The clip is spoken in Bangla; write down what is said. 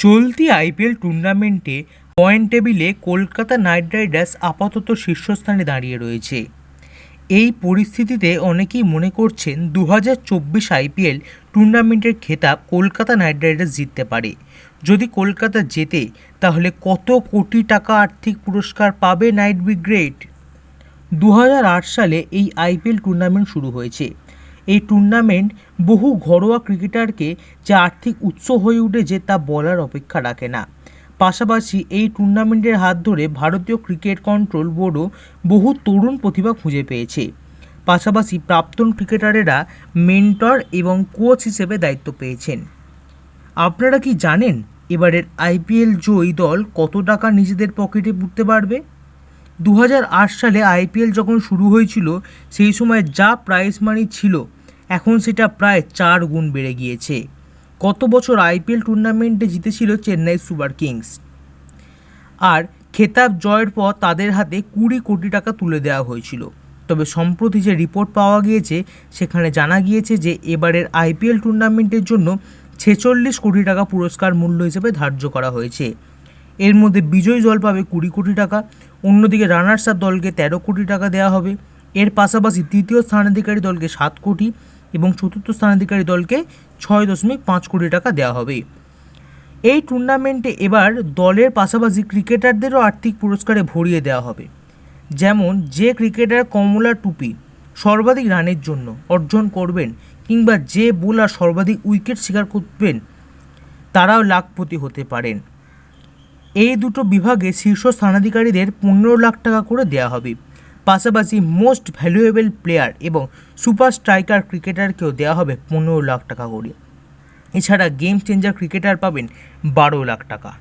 চলতি আইপিএল টুর্নামেন্টে পয়েন্ট টেবিলে কলকাতা নাইট রাইডার্স আপাতত শীর্ষস্থানে দাঁড়িয়ে রয়েছে। এই পরিস্থিতিতে অনেকেই মনে করছেন 2024 আইপিএল টুর্নামেন্টের খেতাব কলকাতা নাইট রাইডার্স জিততে পারে। যদি কলকাতা জেতে তাহলে কত কোটি টাকা আর্থিক পুরস্কার পাবে নাইট ব্রিগেড? 2008 সালে এই আইপিএল টুর্নামেন্ট শুরু হয়েছে। এই টুর্নামেন্ট বহু ঘরোয়া ক্রিকেটারকে যে আর্থিক উৎস হয়ে উঠেছে তা বলার অপেক্ষা রাখে না। পাশাপাশি এই টুর্নামেন্টের হাত ধরে ভারতীয় ক্রিকেট কন্ট্রোল বোর্ডও বহু তরুণ প্রতিভা খুঁজে পেয়েছে। পাশাপাশি প্রাক্তন ক্রিকেটারেরা মেন্টর এবং কোচ হিসেবে দায়িত্ব পেয়েছেন। আপনারা কি জানেন এবারের আইপিএল জয়ী দল কত টাকা নিজেদের পকেটে পুরতে পারবে? 2008 সালে আইপিএল যখন শুরু হয়েছিল সেই সময় যা প্রাইজ মানি ছিল এখন সেটা প্রায় 4 গুণ বেড়ে গিয়েছে। গত বছর আইপিএল টুর্নামেন্টে জিতেছিল চেন্নাই সুপার কিংস, আর খেতাব জয়ের পর তাদের হাতে 20 কোটি টাকা তুলে দেওয়া হয়েছিল। তবে সম্প্রতি যে রিপোর্ট পাওয়া গিয়েছে সেখানে জানা গিয়েছে যে এবারের আইপিএল টুর্নামেন্টের জন্য 46 কোটি টাকা পুরস্কার মূল্য হিসেবে ধার্য করা হয়েছে। এর মধ্যে বিজয়ী দল পাবে 20 কোটি টাকা, অন্যদিকে রানার্স আপ দলকে 13 কোটি টাকা দেওয়া হবে। এর পাশাপাশি তৃতীয় স্থানাধিকারী দলকে 7 কোটি এবং চতুর্থ স্থানাধিকারী দলকে 6.5 কোটি টাকা দেওয়া হবে। এই টুর্নামেন্টে এবার দলের পাশাপাশি ক্রিকেটারদেরও আর্থিক পুরস্কারে ভরিয়ে দেওয়া হবে। যেমন যে ক্রিকেটার কমলা টুপি সর্বাধিক রানের জন্য অর্জন করবেন কিংবা যে বোলার সর্বাধিক উইকেট শিকার করবেন তারাও লাখপতি হতে পারেন। এই দুটো বিভাগে শীর্ষ স্থানাধিকারীদের 15 লাখ টাকা করে দেওয়া হবে। পাশাপাশি মোস্ট ভ্যালুয়েবল প্লেয়ার এবং সুপার স্ট্রাইকার ক্রিকেটারকেও দেওয়া হবে 15 লাখ টাকা করে। এছাড়া গেম চেঞ্জার ক্রিকেটার পাবেন 12 লাখ টাকা।